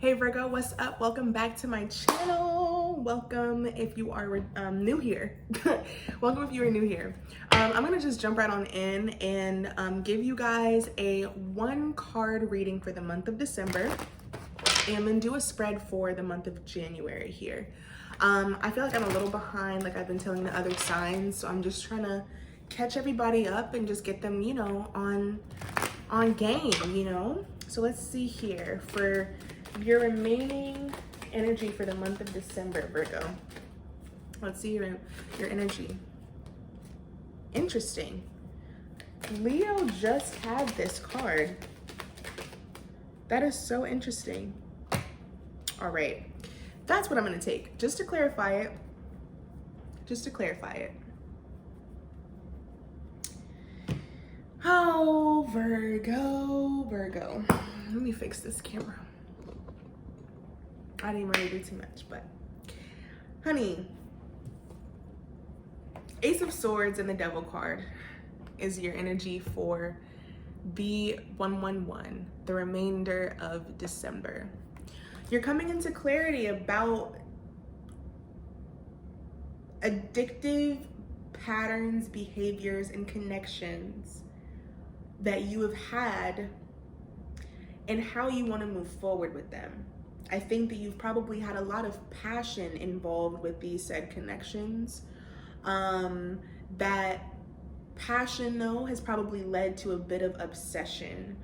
Hey Virgo, what's up? Welcome back to my channel. Welcome if you are new here. Welcome if you are new here. I'm gonna just jump right on in and give you guys a one card reading for the month of December and then do a spread for the month of January here. I feel like I'm a little behind, like I've been telling the other signs, so I'm just trying to catch everybody up and just get them, you know, on game, you know? So let's see here for your remaining energy for the month of December, Virgo. Let's see your energy. Interesting. Leo just had this card. That is so interesting. All right. That's what I'm going to take. Just to clarify it. Oh, Virgo. Let me fix this camera. I didn't really do too much, but honey, Ace of Swords and the Devil card is your energy for the 111, the remainder of December. You're coming into clarity about addictive patterns, behaviors, and connections that you have had and how you want to move forward with them. I think that you've probably had a lot of passion involved with these said connections. That passion, though, has probably led to a bit of obsession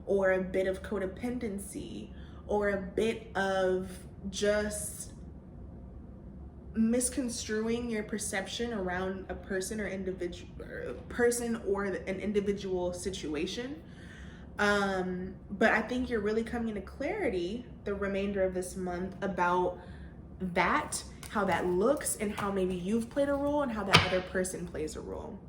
or a bit of codependency or a bit of just misconstruing your perception around a person or an individual situation. But I think you're really coming into clarity the remainder of this month about that, how that looks, and how maybe you've played a role and how that other person plays a role.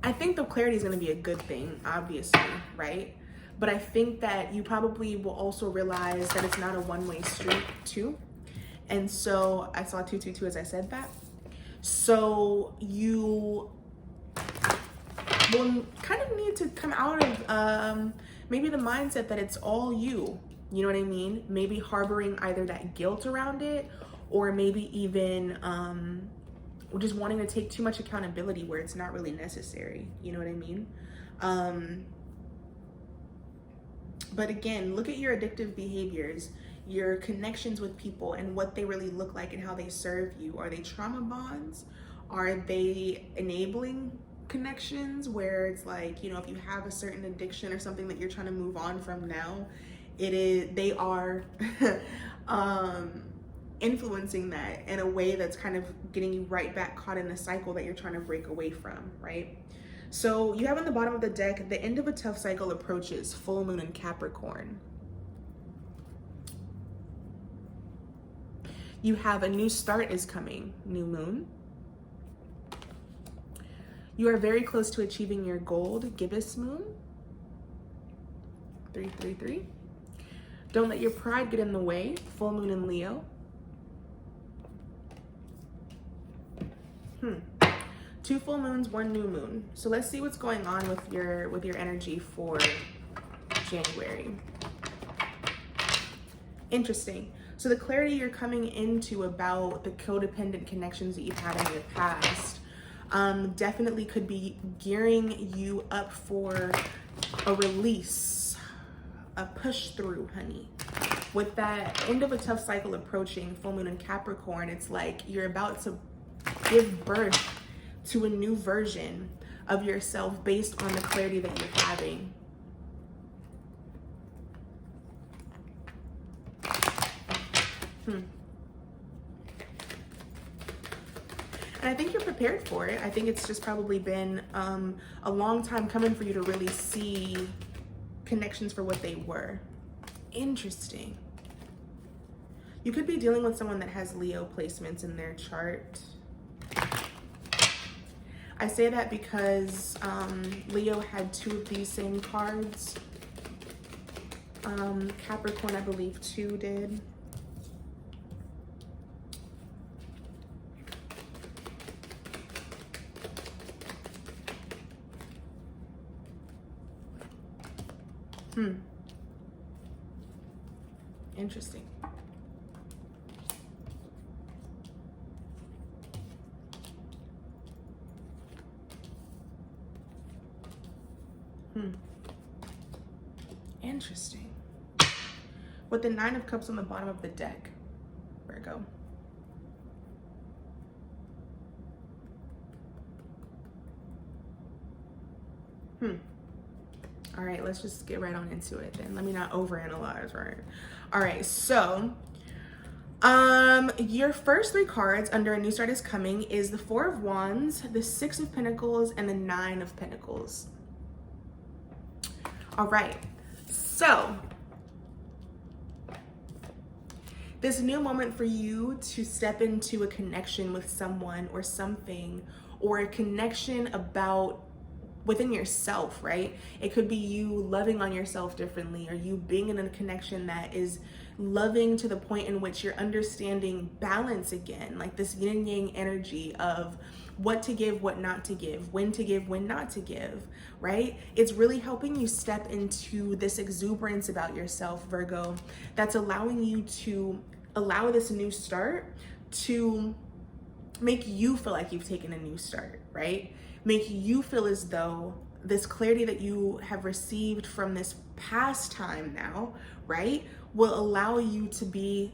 I think the clarity is going to be a good thing, obviously, right? But I think that you probably will also realize that it's not a one-way street too. And so I saw 222 as I said that. So you will kind of need to come out of maybe the mindset that it's all you. You know what I mean? Maybe harboring either that guilt around it or maybe even just wanting to take too much accountability where it's not really necessary. You know what I mean? But again, look at your addictive behaviors, your connections with people and what they really look like and how they serve you. Are they trauma bonds? Are they enabling connections where it's like, you know, if you have a certain addiction or something that you're trying to move on from now, they are influencing that in a way that's kind of getting you right back caught in the cycle that you're trying to break away from, right? So you have on the bottom of the deck, the end of a tough cycle approaches, full moon in Capricorn. You have a new start is coming, new moon. You are very close to achieving your gold, gibbous moon. 333. Don't let your pride get in the way, full moon in Leo. 2 full moons, 1 new moon. So let's see what's going on with your energy for January. Interesting. So the clarity you're coming into about the codependent connections that you've had in your past definitely could be gearing you up for a release, a push through, honey. With that end of a tough cycle approaching, full moon in Capricorn, it's like you're about to give birth to a new version of yourself based on the clarity that you're having. And I think you're prepared for it. I think it's just probably been a long time coming for you to really see connections for what they were. Interesting. You could be dealing with someone that has Leo placements in their chart. I say that because Leo had 2 of these same cards. Capricorn, I believe 2 did. Interesting. Interesting. With the 9 of Cups on the bottom of the deck, Virgo. All right, let's just get right on into it then. Let me not overanalyze, right? All right, so your first 3 cards under A New Start Is Coming is the 4 of Wands, the 6 of Pentacles, and the 9 of Pentacles. All right, so this new moment for you to step into a connection with someone or something, or a connection about within yourself, right? It could be you loving on yourself differently, or you being in a connection that is loving to the point in which you're understanding balance again, like this yin and yang energy of what to give, what not to give, when not to give, right? It's really helping you step into this exuberance about yourself, Virgo, that's allowing you to allow this new start to make you feel like you've taken a new start, right? Make you feel as though this clarity that you have received from this past time now, right, will allow you to be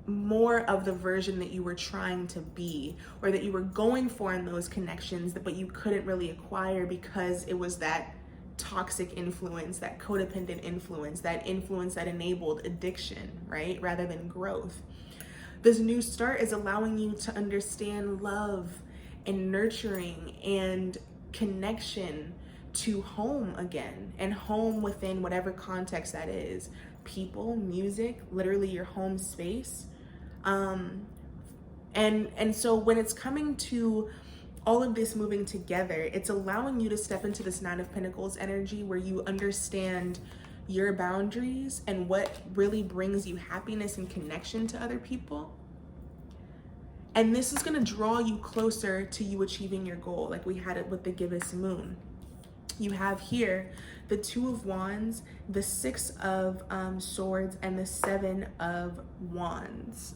more of the version that you were trying to be, or that you were going for in those connections, but you couldn't really acquire because it was that toxic influence, that codependent influence, that influence that enabled addiction, right, rather than growth. This new start is allowing you to understand love and nurturing and connection to home again, and home within whatever context that is. People, music, literally your home space. And so when it's coming to all of this moving together, it's allowing you to step into this 9 of Pentacles energy where you understand your boundaries and what really brings you happiness and connection to other people. And this is going to draw you closer to you achieving your goal, like we had it with the gibbous moon. You have here the 2 of Wands, the 6 of Swords, and the 7 of Wands.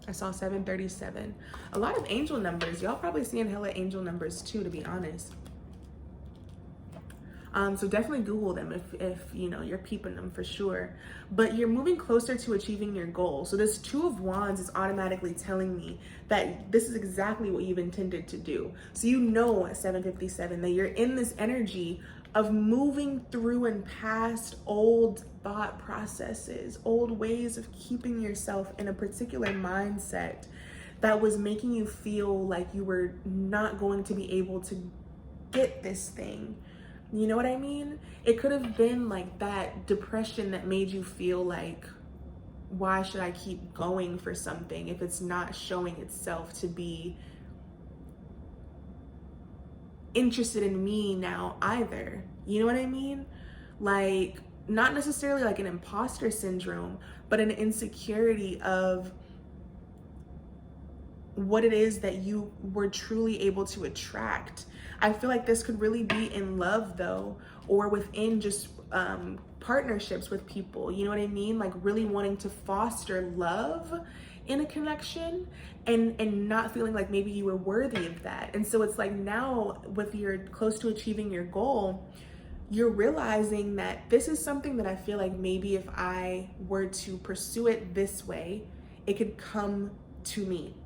I saw 737. A lot of angel numbers. Y'all probably seeing hella angel numbers too, to be honest. So definitely Google them if you know you're peeping them for sure. But you're moving closer to achieving your goal. So this 2 of Wands is automatically telling me that this is exactly what you've intended to do. So you know at 7:57 that you're in this energy of moving through and past old thought processes, old ways of keeping yourself in a particular mindset that was making you feel like you were not going to be able to get this thing. You know what I mean? It could have been like that depression that made you feel like, why should I keep going for something if it's not showing itself to be interested in me now either? You know what I mean? Like, not necessarily like an imposter syndrome, but an insecurity of what it is that you were truly able to attract. I feel like this could really be in love though, or within just partnerships with people. You know what I mean? Like really wanting to foster love in a connection and not feeling like maybe you were worthy of that. And so it's like now with your close to achieving your goal, you're realizing that this is something that I feel like maybe if I were to pursue it this way, it could come to me.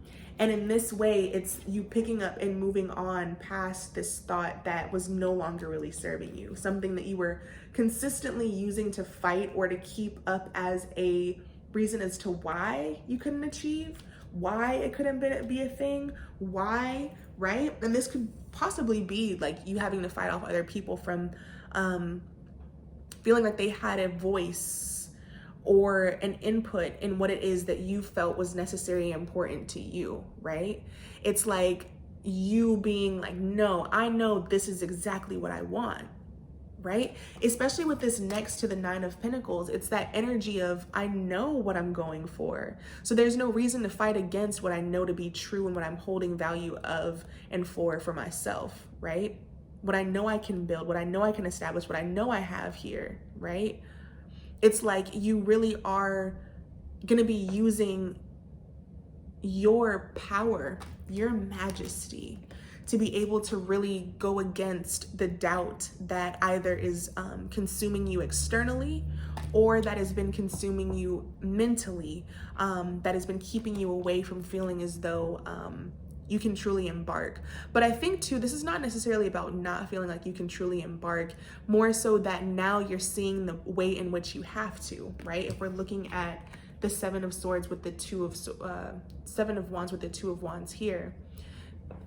And in this way, it's you picking up and moving on past this thought that was no longer really serving you, something that you were consistently using to fight or to keep up as a reason as to why you couldn't achieve, why it couldn't be a thing, why, right? And this could possibly be like you having to fight off other people from feeling like they had a voice or an input in what it is that you felt was necessary and important to you, right? It's like you being like, no, I know this is exactly what I want, right? Especially with this next to the 9 of Pentacles, it's that energy of, I know what I'm going for. So there's no reason to fight against what I know to be true and what I'm holding value of and for myself, right? what I know I can build, what I know I can establish, what I know I have here, right? It's like you really are gonna be using your power, your majesty, to be able to really go against the doubt that either is consuming you externally or that has been consuming you mentally, that has been keeping you away from feeling as though you can truly embark. But I think too, this is not necessarily about not feeling like you can truly embark, more so that now you're seeing the way in which you have to, right? If we're looking at the Seven of Swords with the Seven of Wands with the Two of Wands here,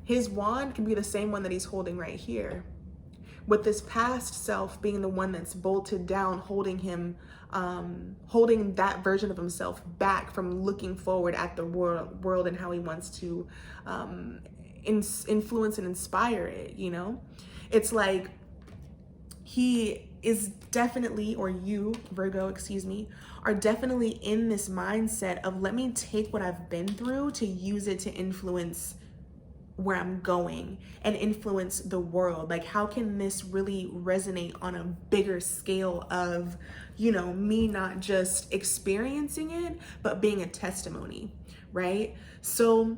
his wand can be the same one that he's holding right here, with this past self being the one that's bolted down, holding him, holding that version of himself back from looking forward at the world and how he wants to influence and inspire it, you know? It's like he is definitely, or you, Virgo, excuse me, are definitely in this mindset of, let me take what I've been through to use it to influence where I'm going and influence the world. Like, how can this really resonate on a bigger scale of, you know, me not just experiencing it, but being a testimony, right? So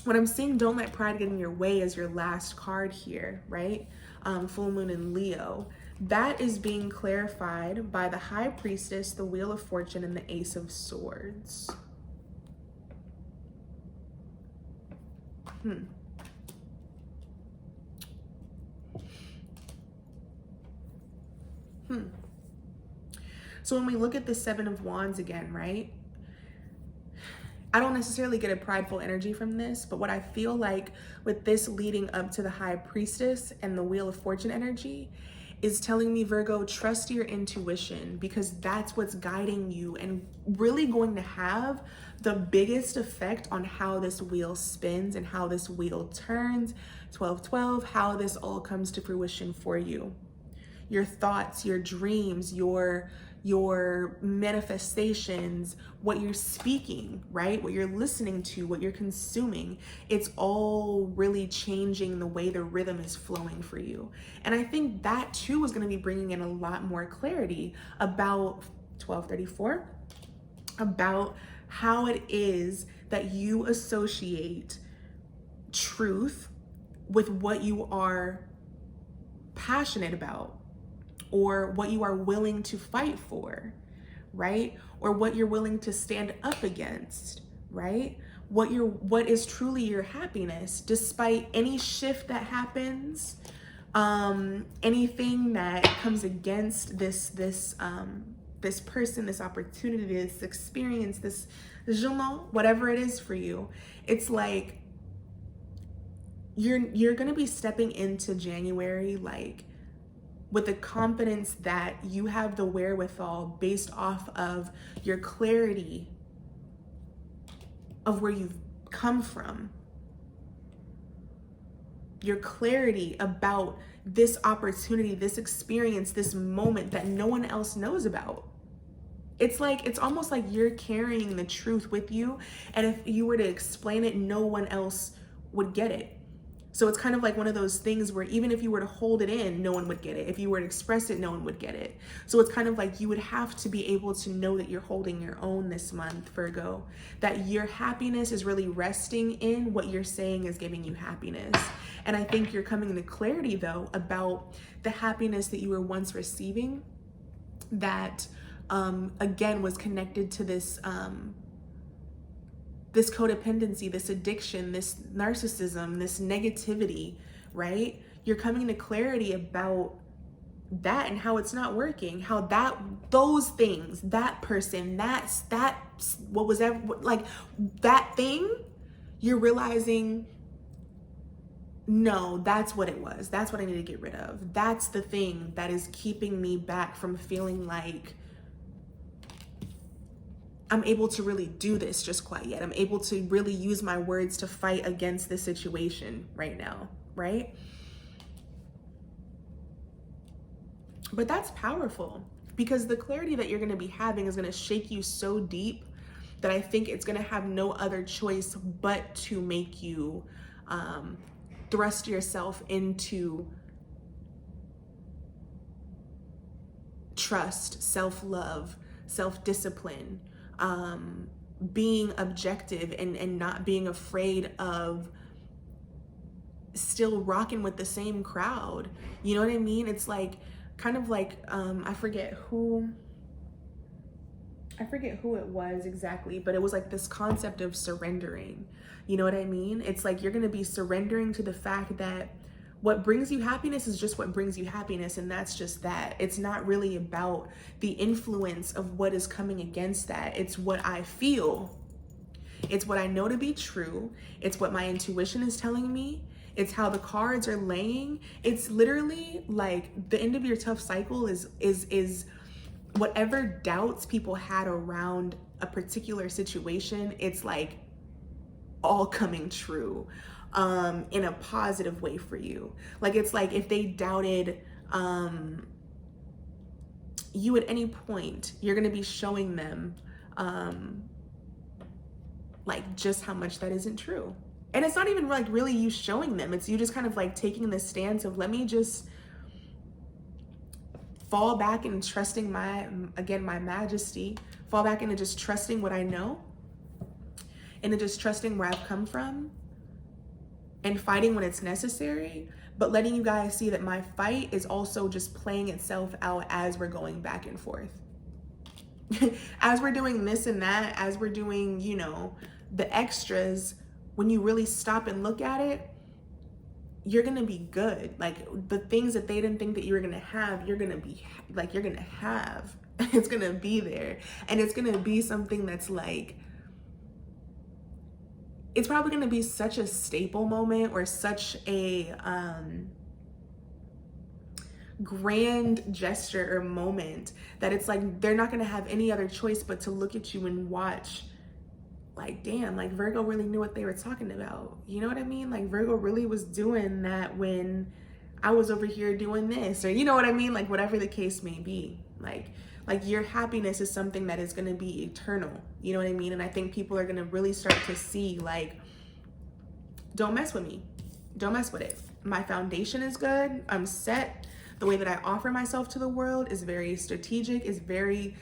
when I'm seeing don't let pride get in your way as your last card here, right? Full moon in Leo, that is being clarified by the High Priestess, the Wheel of Fortune, and the Ace of Swords. So when we look at the Seven of Wands again, right? I don't necessarily get a prideful energy from this, but what I feel like with this leading up to the High Priestess and the Wheel of Fortune energy is telling me, Virgo, trust your intuition, because that's what's guiding you and really going to have the biggest effect on how this wheel spins and how this wheel turns, 12-12, how this all comes to fruition for you. Your thoughts, your dreams, your manifestations, what you're speaking, right? What you're listening to, what you're consuming, it's all really changing the way the rhythm is flowing for you. And I think that too is going to be bringing in a lot more clarity about 1234, about how it is that you associate truth with what you are passionate about, or what you are willing to fight for, right? Or what you're willing to stand up against, right? What is truly your happiness, despite any shift that happens, anything that comes against this person, this opportunity, this experience, this whatever it is for you. It's like you're gonna be stepping into January like with the confidence that you have the wherewithal based off of your clarity of where you've come from, your clarity about this opportunity, this experience, this moment that no one else knows about. It's like, it's almost like you're carrying the truth with you, and if you were to explain it, no one else would get it. So it's kind of like one of those things where even if you were to hold it in, no one would get it. If you were to express it, no one would get it. So it's kind of like you would have to be able to know that you're holding your own this month, Virgo, that your happiness is really resting in what you're saying is giving you happiness. And I think you're coming to clarity though about the happiness that you were once receiving that again was connected to this this codependency, this addiction, this narcissism, this negativity, right? You're coming to clarity about that and how it's not working, how those things, that person, what was ever, like that thing, you're realizing, no, that's what it was. That's what I need to get rid of. That's the thing that is keeping me back from feeling like I'm able to really do this just quite yet. I'm able to really use my words to fight against this situation right now, right? But that's powerful, because the clarity that you're going to be having is going to shake you so deep that I think it's going to have no other choice but to make you thrust yourself into trust, self-love, self-discipline, being objective and not being afraid of still rocking with the same crowd. You know what I mean? It's like, kind of like, I forget who it was exactly, but it was like this concept of surrendering. You know what I mean? It's like you're going to be surrendering to the fact that what brings you happiness is just what brings you happiness, and that's just that. It's not really about the influence of what is coming against that. It's what I feel. It's what I know to be true. It's what my intuition is telling me. It's how the cards are laying. It's literally like the end of your tough cycle is whatever doubts people had around a particular situation. It's like all coming true in a positive way for you. Like, it's like if they doubted you at any point, you're gonna be showing them like just how much that isn't true. And it's not even like really you showing them, it's you just kind of like taking the stance of, let me just fall back and trusting my majesty, fall back into just trusting what I know, into just trusting where I've come from, and fighting when it's necessary, but letting you guys see that my fight is also just playing itself out as we're going back and forth. As we're doing this and that, as we're doing, you know, the extras, when you really stop and look at it, you're gonna be good. Like, the things that they didn't think that you were gonna have, you're gonna be like, you're gonna have. It's gonna be there, and it's gonna be something that's like, it's probably gonna be such a staple moment, or such a grand gesture or moment, that it's like they're not gonna have any other choice but to look at you and watch, like, damn, like Virgo really knew what they were talking about. You know what I mean? Like, Virgo really was doing that when I was over here doing this, or you know what I mean? Like, whatever the case may be. Like your happiness is something that is going to be eternal. You know what I mean? And I think people are going to really start to see, like, don't mess with me. Don't mess with it. My foundation is good. I'm set. The way that I offer myself to the world is very strategic, is very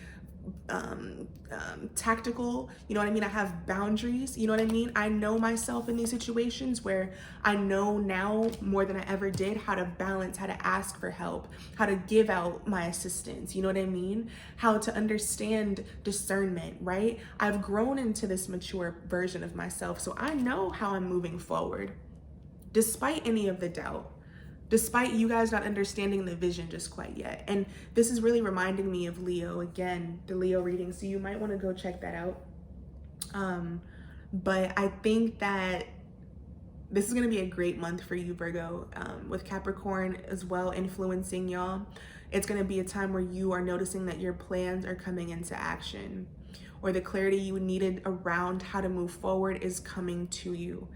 tactical. You know what I mean? I have boundaries. You know what I mean? I know myself in these situations where I know now more than I ever did how to balance, how to ask for help, how to give out my assistance. You know what I mean? How to understand discernment, right? I've grown into this mature version of myself, so I know how I'm moving forward, despite any of the doubt, despite you guys not understanding the vision just quite yet. And this is really reminding me of Leo, again, the Leo reading, so you might want to go check that out. But I think that this is going to be a great month for you, Virgo, with Capricorn as well influencing y'all. It's going to be a time where you are noticing that your plans are coming into action, or the clarity you needed around how to move forward is coming to you.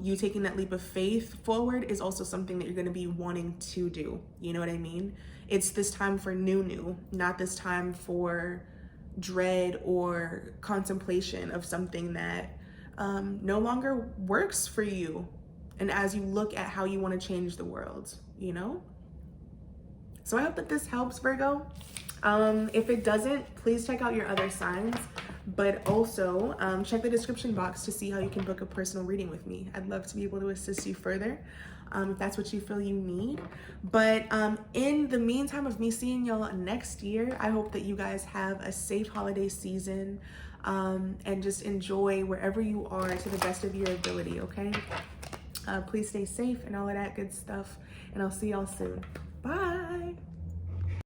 You taking that leap of faith forward is also something that you're going to be wanting to do. You know what I mean? It's this time for new, not this time for dread or contemplation of something that no longer works for you. And as you look at how you want to change the world, you know? So I hope that this helps, Virgo. If it doesn't, please check out your other signs. But also check the description box to see how you can book a personal reading with me. I'd love to be able to assist you further if that's what you feel you need. But in the meantime of me seeing y'all next year, I hope that you guys have a safe holiday season and just enjoy wherever you are to the best of your ability, okay? Please stay safe and all of that good stuff. And I'll see y'all soon. Bye.